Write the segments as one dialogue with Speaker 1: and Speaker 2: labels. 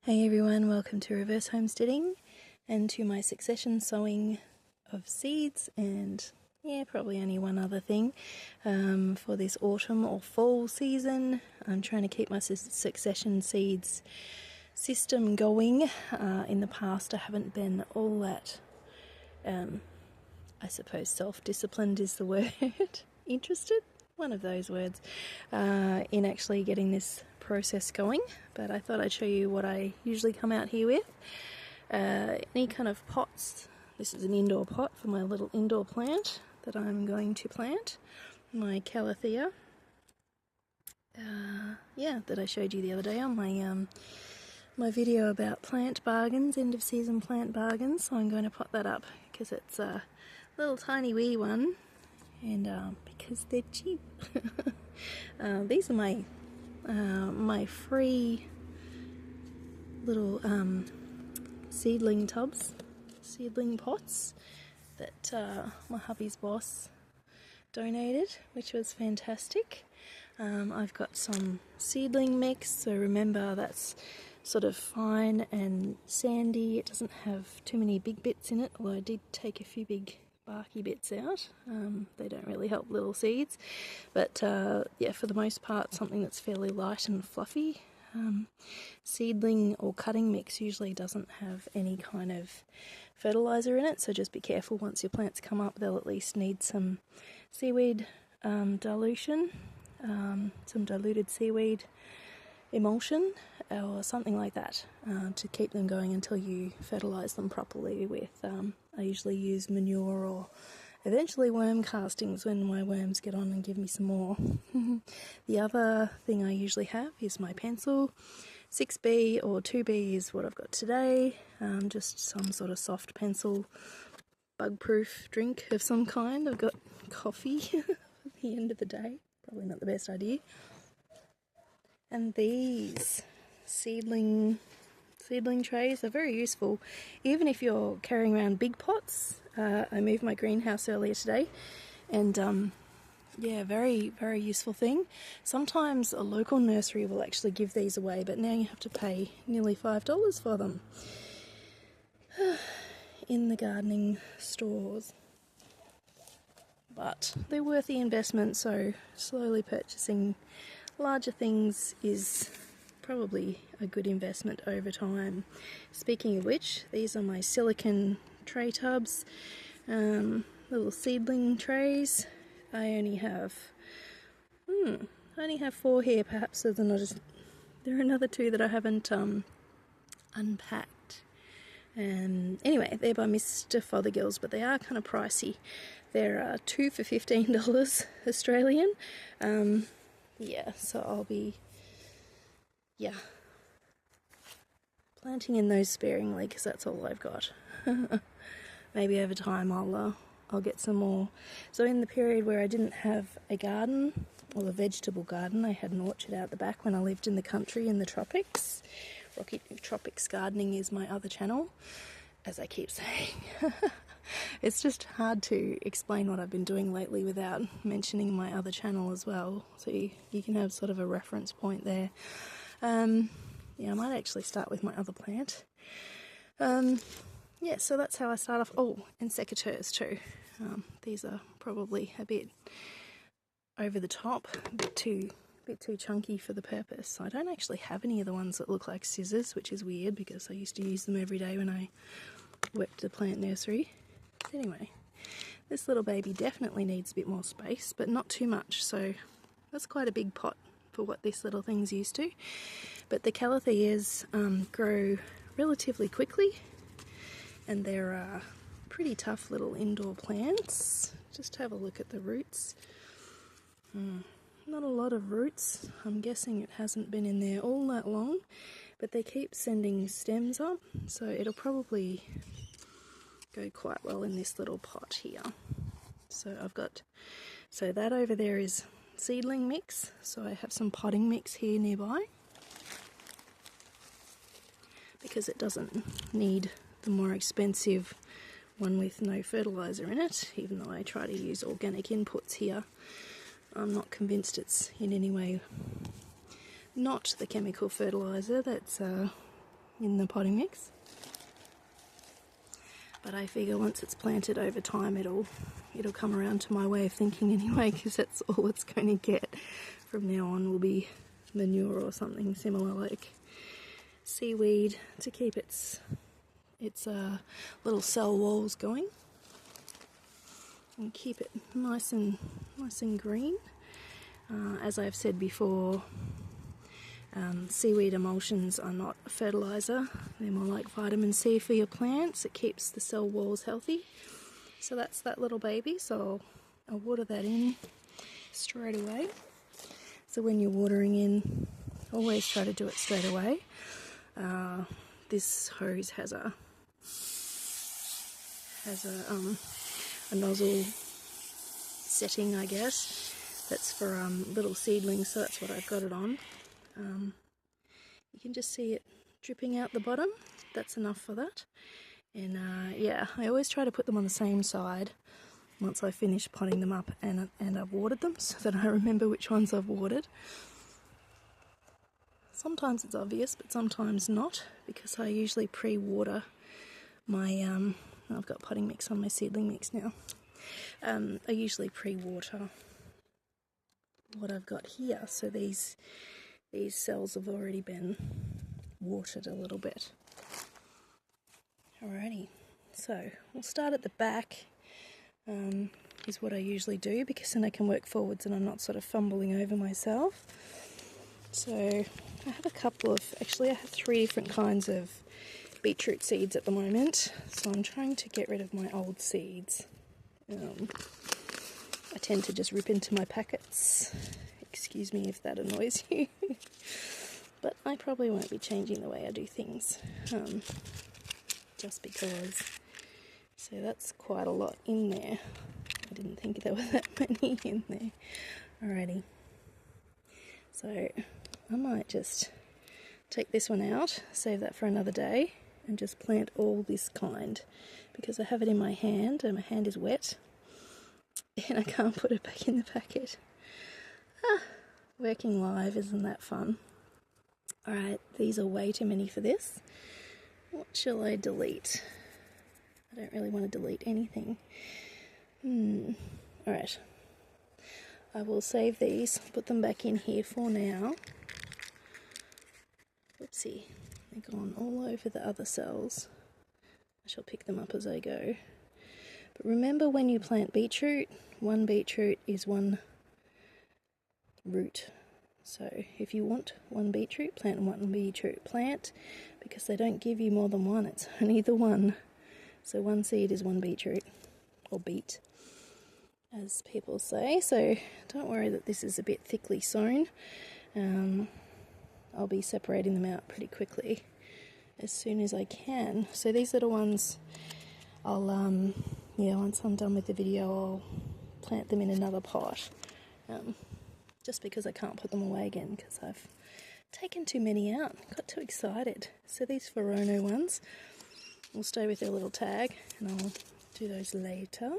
Speaker 1: Hey everyone, welcome to Reverse Homesteading and to my succession sowing of seeds and probably only one other thing for this autumn or fall season. I'm trying to keep my succession seeds system going. In the past I haven't been all that, I suppose self-disciplined is the word, interested? One of those words, in actually getting this process going, but I thought I'd show you what I usually come out here with. Any kind of pots. This is an indoor pot for my little indoor plant that I'm going to plant, my calathea, that I showed you the other day on my my video about plant bargains, end of season plant bargains. So I'm going to pot that up because it's a little tiny wee one, and because they're cheap. These are my my free little seedling tubs, seedling pots that my hubby's boss donated, which was fantastic. I've got some seedling mix, so remember that's sort of fine and sandy. It doesn't have too many big bits in it, although I did take a few big barky bits out. They don't really help little seeds, but yeah, for the most part something that's fairly light and fluffy. Seedling or cutting mix usually doesn't have any kind of fertilizer in it, so just be careful. Once your plants come up, they'll at least need some seaweed dilution, some diluted seaweed emulsion or something like that, to keep them going until you fertilize them properly with I usually use manure or eventually worm castings when my worms get on and give me some more. The other thing I usually have is my pencil. 6B or 2B is what I've got today, just some sort of soft pencil, bug-proof drink of some kind. I've got coffee at the end of the day, probably not the best idea. And these seedling trays are very useful, even if you're carrying around big pots. I moved my greenhouse earlier today, and yeah, very, very useful thing. Sometimes a local nursery will actually give these away, but now you have to pay nearly $5 for them in the gardening stores. But they're worth the investment, so slowly purchasing larger things is probably a good investment over time. Speaking of which, these are my silicone tray tubs, little seedling trays. I only have 4 here. Perhaps there are another 2 that I haven't unpacked. Anyway, they're by Mr. Fothergill's, but they are kind of pricey. They're 2 for $15 Australian. Yeah, so I'll be planting in those sparingly because that's all I've got. Maybe over time I'll get some more. So in the period where I didn't have a garden, or a vegetable garden, I had an orchard out the back when I lived in the country in the tropics. Rocky Tropics Gardening is my other channel, as I keep saying. It's just hard to explain what I've been doing lately without mentioning my other channel as well, so you can have sort of a reference point there. Yeah, I might actually start with my other plant. Yeah, so that's how I start off. Oh, and secateurs too. These are probably a bit over the top, a bit too chunky for the purpose. I don't actually have any of the ones that look like scissors, which is weird because I used to use them every day when I worked at a plant nursery. Anyway, this little baby definitely needs a bit more space, but not too much, so that's quite a big pot for what this little thing's used to. But the calatheas grow relatively quickly, and they're pretty tough little indoor plants. Just have a look at the roots. Not a lot of roots. I'm guessing it hasn't been in there all that long, but they keep sending stems up, so it'll probably go quite well in this little pot here. So so that over there is seedling mix, so I have some potting mix here nearby because it doesn't need the more expensive one with no fertilizer in it, even though I try to use organic inputs here. I'm not convinced it's in any way not the chemical fertilizer that's in the potting mix. But I figure once it's planted over time, it'll come around to my way of thinking anyway, because that's all it's going to get from now on will be manure or something similar, like seaweed, to keep its little cell walls going and keep it nice and green. As I've said before, seaweed emulsions are not a fertilizer, they're more like vitamin C for your plants. It keeps the cell walls healthy. So that's that little baby, so I'll water that in straight away. So when you're watering in, always try to do it straight away. This hose has a nozzle setting, I guess, that's for little seedlings, so that's what I've got it on. You can just see it dripping out the bottom. That's enough for that. And yeah, I always try to put them on the same side once I finish potting them up and I've watered them, so that I remember which ones I've watered. Sometimes it's obvious, but sometimes not, because I usually pre-water my, I've got potting mix on my seedling mix now. I usually pre-water what I've got here, so these cells have already been watered a little bit. Alrighty, so we'll start at the back, is what I usually do, because then I can work forwards and I'm not sort of fumbling over myself. So I have I have 3 different kinds of beetroot seeds at the moment, so I'm trying to get rid of my old seeds. I tend to just rip into my packets. Excuse me if that annoys you. But I probably won't be changing the way I do things. Just because. So that's quite a lot in there. I didn't think there were that many in there. Alrighty. So I might just take this one out, save that for another day, and just plant all this kind, because I have it in my hand and my hand is wet and I can't put it back in the packet. Working live, isn't that fun? Alright, these are way too many for this. What shall I delete? I don't really want to delete anything. Alright, I will save these, put them back in here for now. Oopsie, they're gone all over the other cells. I shall pick them up as I go. But remember, when you plant beetroot, one beetroot is one root. So if you want one beetroot, plant one beetroot plant, because they don't give you more than one, it's only the one. So one seed is one beetroot, or beet, as people say. So don't worry that this is a bit thickly sown. I'll be separating them out pretty quickly as soon as I can. So these little ones, I'll once I'm done with the video, I'll plant them in another pot, just because I can't put them away again, because I've taken too many out, got too excited. So these Verono ones will stay with their little tag, and I'll do those later.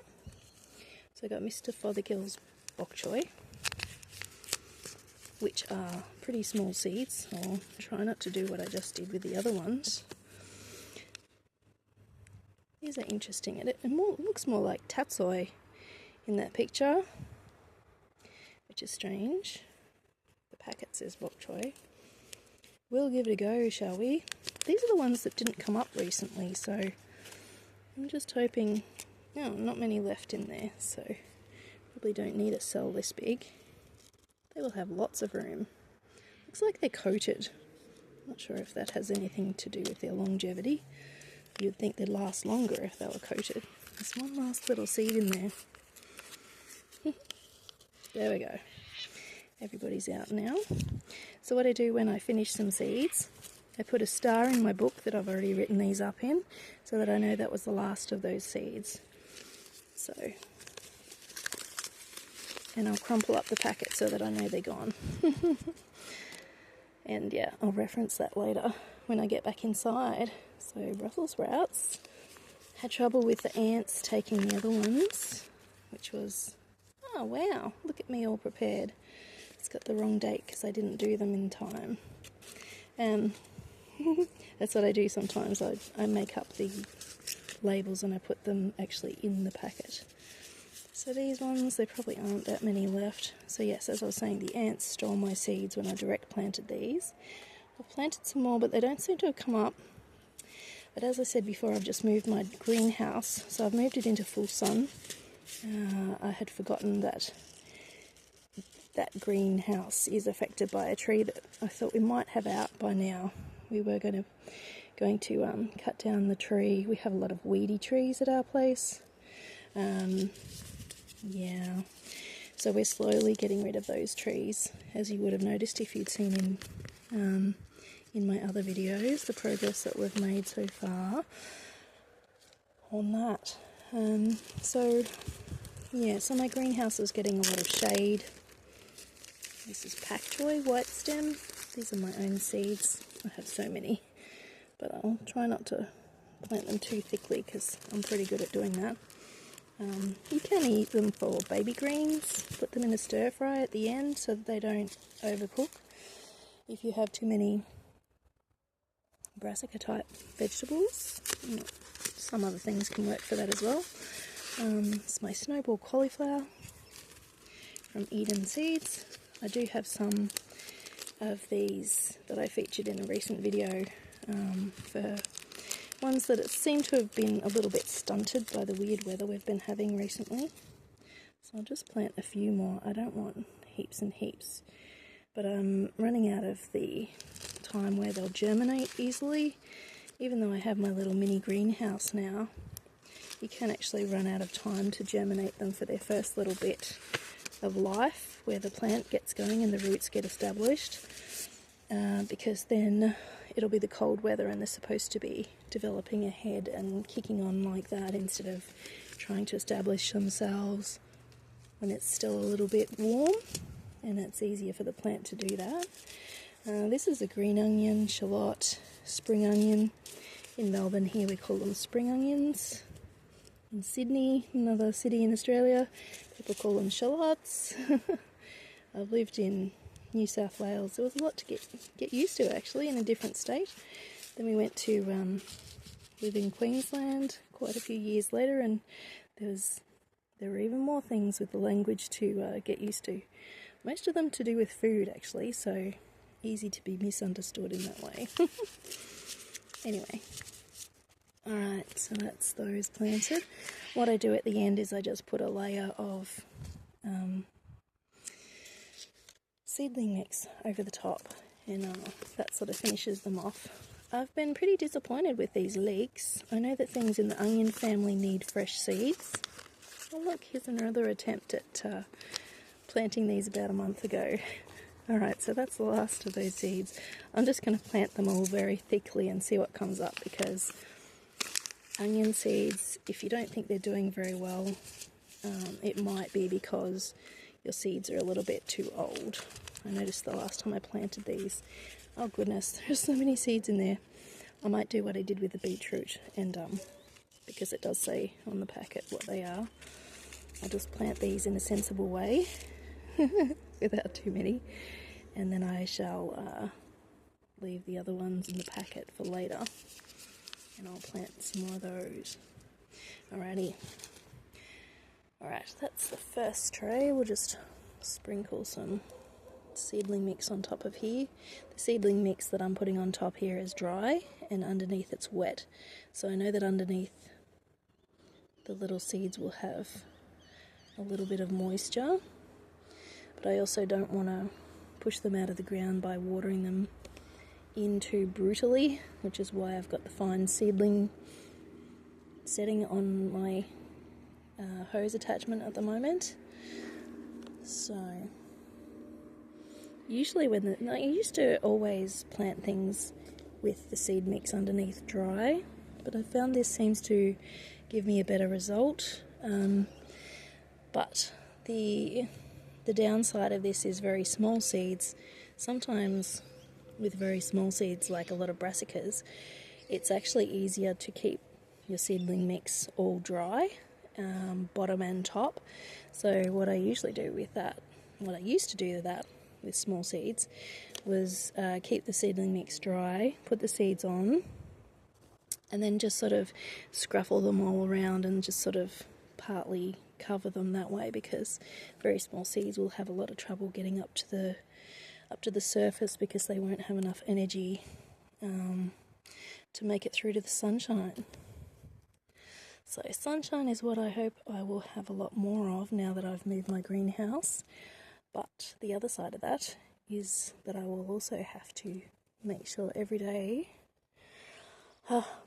Speaker 1: So I got Mr. Fothergill's bok choy, which are pretty small seeds. I'll try not to do what I just did with the other ones. These are interesting. It looks more like tatsoi in that picture, which is strange. The packet says bok choy. We'll give it a go, shall we? These are the ones that didn't come up recently, so I'm just hoping. No, not many left in there, so probably don't need a cell this big. They will have lots of room. Looks like they're coated. Not sure if that has anything to do with their longevity. You'd think they'd last longer if they were coated. There's one last little seed in there. There we go. Everybody's out now. So what I do when I finish some seeds, I put a star in my book that I've already written these up in, so that I know that was the last of those seeds. So, and I'll crumple up the packet so that I know they're gone. And yeah, I'll reference that later when I get back inside. So Brussels sprouts. Had trouble with the ants taking the other ones, which was, oh wow, look at me all prepared. It's got the wrong date because I didn't do them in time. That's what I do sometimes. I make up the labels and I put them actually in the packet. So these ones, there probably aren't that many left. So yes, as I was saying, the ants stole my seeds when I direct planted these. I've planted some more, but they don't seem to have come up. But as I said before, I've just moved my greenhouse, so I've moved it into full sun. I had forgotten that that greenhouse is affected by a tree that I thought we might have out by now. We were going to cut down the tree. We have a lot of weedy trees at our place. Yeah, so we're slowly getting rid of those trees, as you would have noticed if you'd seen in my other videos, the progress that we've made so far on that. So yeah, so my greenhouse is getting a lot of shade. This is pak choy, white stem. These are my own seeds. I have so many, but I'll try not to plant them too thickly because I'm pretty good at doing that. You can eat them for baby greens, put them in a stir fry at the end so that they don't overcook. If you have too many brassica type vegetables, some other things can work for that as well. It's my snowball cauliflower from Eden Seeds. I do have some of these that I featured in a recent video for ones that seem to have been a little bit stunted by the weird weather we've been having recently. So I'll just plant a few more. I don't want heaps and heaps, but I'm running out of the time where they'll germinate easily. Even though I have my little mini greenhouse now, you can actually run out of time to germinate them for their first little bit of life where the plant gets going and the roots get established, because then it'll be the cold weather and they're supposed to be developing ahead and kicking on like that instead of trying to establish themselves when it's still a little bit warm, and it's easier for the plant to do that. This is a green onion, shallot, spring onion. In Melbourne here we call them spring onions. In Sydney, another city in Australia, people call them shallots. I've lived in New South Wales. There was a lot to get used to actually in a different state. Then we went to live in Queensland quite a few years later, and there were even more things with the language to get used to. Most of them to do with food actually, so easy to be misunderstood in that way. Anyway, alright, so that's those planted. What I do at the end is I just put a layer of seedling mix over the top, and that sort of finishes them off. I've been pretty disappointed with these leeks. I know that things in the onion family need fresh seeds. Oh look, here's another attempt at planting these about a month ago. Alright, so that's the last of those seeds. I'm just going to plant them all very thickly and see what comes up, because onion seeds, if you don't think they're doing very well, it might be because your seeds are a little bit too old. I noticed the last time I planted these, oh goodness, there's so many seeds in there. I might do what I did with the beetroot, and because it does say on the packet what they are, I'll just plant these in a sensible way without too many, and then I shall leave the other ones in the packet for later, and I'll plant some more of those. Alrighty. Alright, that's the first tray. We'll just sprinkle some seedling mix on top of here. The seedling mix that I'm putting on top here is dry, and underneath it's wet. So I know that underneath the little seeds will have a little bit of moisture, but I also don't want to push them out of the ground by watering them in too brutally, which is why I've got the fine seedling setting on my hose attachment at the moment. So usually I used to always plant things with the seed mix underneath dry, but I found this seems to give me a better result. But the downside of this is very small seeds. Sometimes with very small seeds, like a lot of brassicas, it's actually easier to keep your seedling mix all dry, bottom and top. So what I usually do with that, what I used to do with that, with small seeds was keep the seedling mix dry, put the seeds on, and then just sort of scruffle them all around and just sort of partly cover them that way, because very small seeds will have a lot of trouble getting up to the surface because they won't have enough energy to make it through to the sunshine. So sunshine is what I hope I will have a lot more of now that I've moved my greenhouse. But the other side of that is that I will also have to make sure every day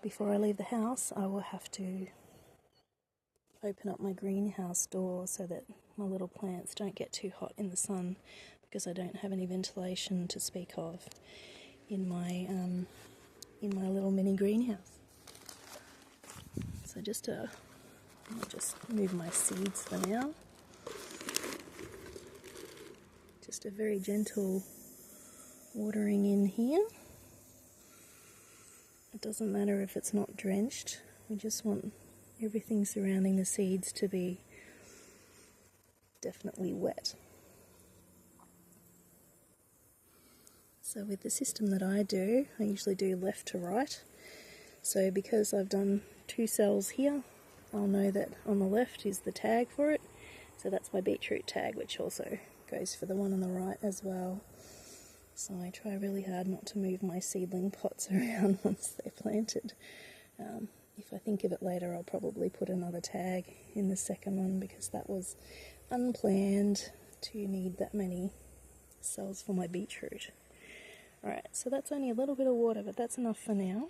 Speaker 1: before I leave the house, I will have to open up my greenhouse door so that my little plants don't get too hot in the sun, because I don't have any ventilation to speak of in my little mini greenhouse. So I'll just move my seeds for now. Just a very gentle watering in here. It doesn't matter if it's not drenched. We just want everything surrounding the seeds to be definitely wet. So with the system that I do, I usually do left to right. So because I've done 2 cells here, I'll know that on the left is the tag for it. So that's my beetroot tag, which also goes for the one on the right as well. So I try really hard not to move my seedling pots around once they're planted. If I think of it later, I'll probably put another tag in the second one, because that was unplanned to need that many cells for my beetroot. Alright, so that's only a little bit of water, but that's enough for now.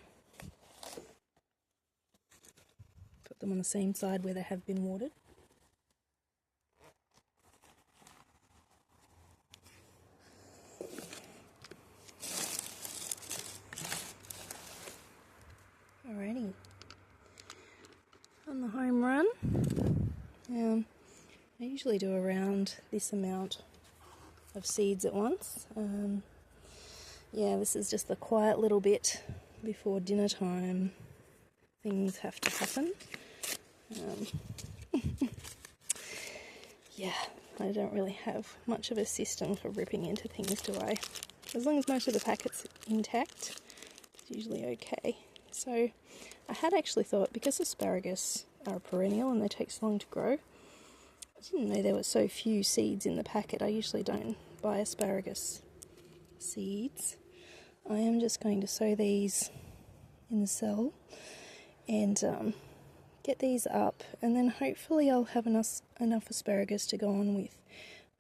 Speaker 1: Put them on the same side where they have been watered. Alrighty, on the home run, I usually do around this amount of seeds at once. Yeah, this is just the quiet little bit before dinner time. Things have to happen. Yeah, I don't really have much of a system for ripping into things, do I? As long as most of the packet's intact, it's usually okay. So I had actually thought, because asparagus are a perennial and they take so long to grow, I didn't know there were so few seeds in the packet. I usually don't buy asparagus seeds. I am just going to sow these in the cell and get these up, and then hopefully I'll have enough asparagus to go on with.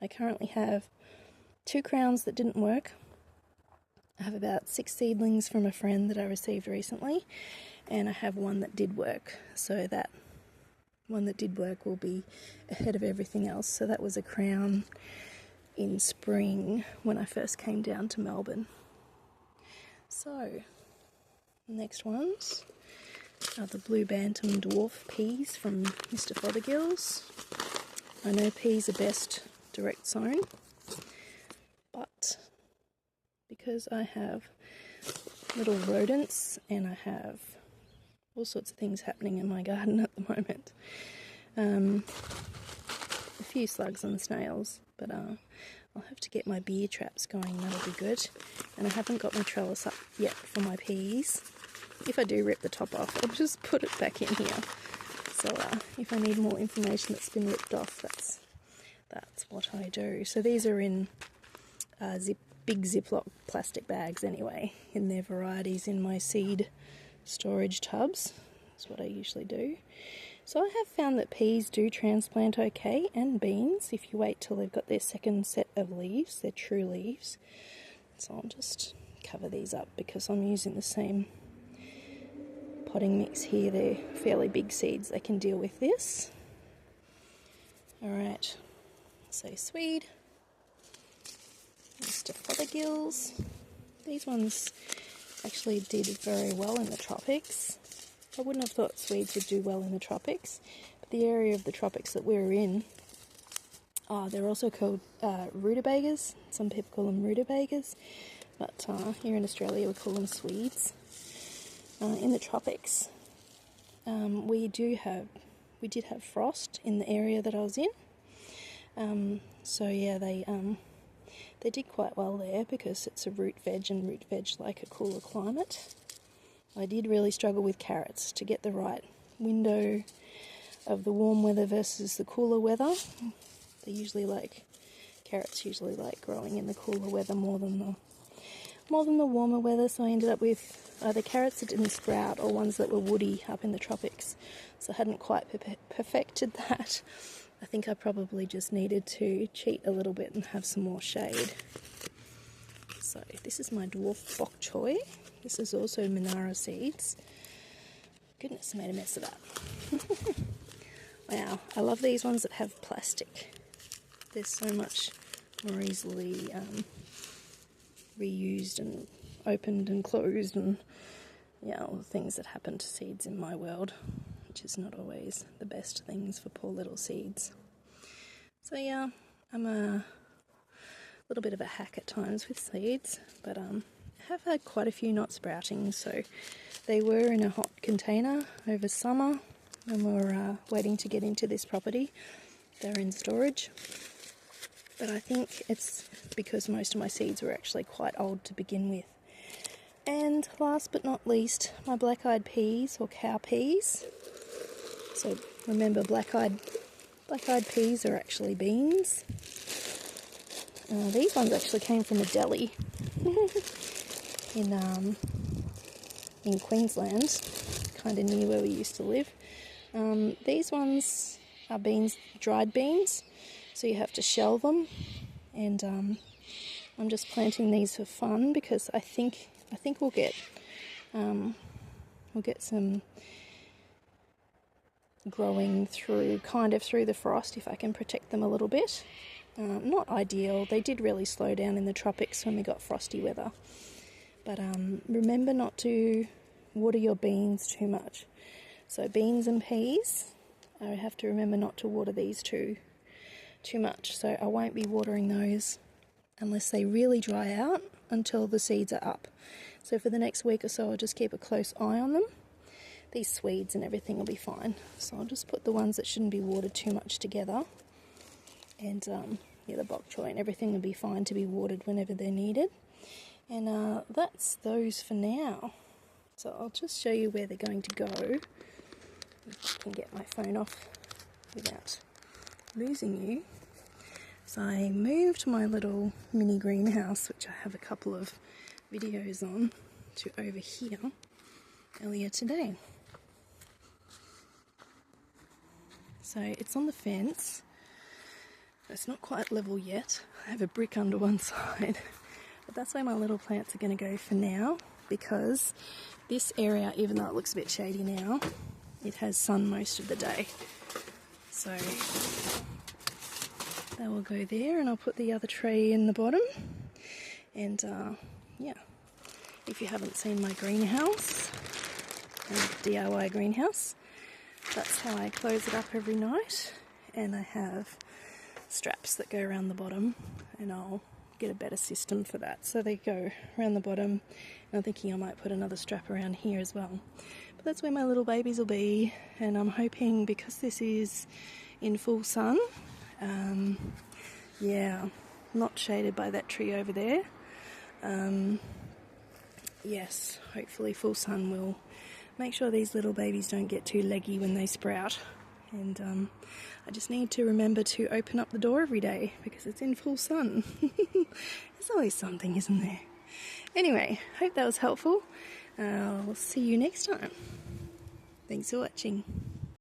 Speaker 1: I currently have 2 crowns that didn't work. I have about 6 seedlings from a friend that I received recently, and I have one that did work. So that one that did work will be ahead of everything else. So that was a crown in spring when I first came down to Melbourne. So the next ones are the blue bantam dwarf peas from Mr. Fothergill's. I know peas are best direct sown, but because I have little rodents and I have all sorts of things happening in my garden at the moment, a few slugs and snails, but I'll have to get my beer traps going, that'll be good. And I haven't got my trellis up yet for my peas. If I do rip the top off, I'll just put it back in here. So if I need more information that's been ripped off, that's what I do. So these are in big Ziploc plastic bags anyway, in their varieties, in my seed storage tubs. That's what I usually do. So I have found that peas do transplant okay, and beans, if you wait till they've got their second set of leaves, their true leaves. So I'll just cover these up because I'm using the same potting mix here. They're fairly big seeds, they can deal with this. Alright, so Swede, Mr. Fothergill's. These ones actually did very well in the tropics. I wouldn't have thought Swedes would do well in the tropics, but the area of the tropics that we're in, they're also called rutabagas. Some people call them rutabagas, but here in Australia we call them Swedes. In the tropics, we did have frost in the area that I was in. So yeah, they They did quite well there because it's a root veg, and root veg like a cooler climate. I did really struggle with carrots to get the right window of the warm weather versus the cooler weather. Carrots usually like growing in the cooler weather more than the warmer weather, so I ended up with either carrots that didn't sprout or ones that were woody up in the tropics. So I hadn't quite perfected that. I think I probably just needed to cheat a little bit and have some more shade. So this is my dwarf bok choy. This is also Monara seeds. Goodness, I made a mess of that. Wow, I love these ones that have plastic. They're so much more easily reused and opened and closed, and yeah, all the things that happen to seeds in my world, which is not always the best things for poor little seeds. So yeah, I'm a little bit of a hack at times with seeds, but I have had quite a few not sprouting. So they were in a hot container over summer when we were waiting to get into this property. They're in storage, but I think it's because most of my seeds were actually quite old to begin with. And last but not least, my black-eyed peas, or cowpeas. So remember, black-eyed peas are actually beans. These ones actually came from a deli in Queensland, kind of near where we used to live. These ones are beans, dried beans, so you have to shell them. And I'm just planting these for fun because I think we'll get some growing through the frost if I can protect them a little bit. Not ideal. They did really slow down in the tropics when we got frosty weather. But remember not to water your beans too much. So beans and peas, I have to remember not to water these too much. So I won't be watering those unless they really dry out until the seeds are up. So for the next week or so, I'll just keep a close eye on them. These Swedes and everything will be fine. So I'll just put the ones that shouldn't be watered too much together. And yeah, the bok choy and everything will be fine to be watered whenever they're needed. And that's those for now. So I'll just show you where they're going to go. If I can get my phone off without losing you. So I moved my little mini greenhouse, which I have a couple of videos on, to over here earlier today. So it's on the fence. It's not quite level yet. I have a brick under one side. But that's where my little plants are going to go for now, because this area, even though it looks a bit shady now, it has sun most of the day. So they will go there, and I'll put the other tray in the bottom. And yeah, if you haven't seen my greenhouse, DIY greenhouse, that's how I close it up every night. And I have straps that go around the bottom, and I'll get a better system for that. So they go around the bottom, and I'm thinking I might put another strap around here as well. But that's where my little babies will be, and I'm hoping, because this is in full sun, yeah, not shaded by that tree over there. Yes, hopefully full sun will make sure these little babies don't get too leggy when they sprout. And I just need to remember to open up the door every day because it's in full sun. There's always something, isn't there? Anyway, hope that was helpful. I'll see you next time. Thanks for watching.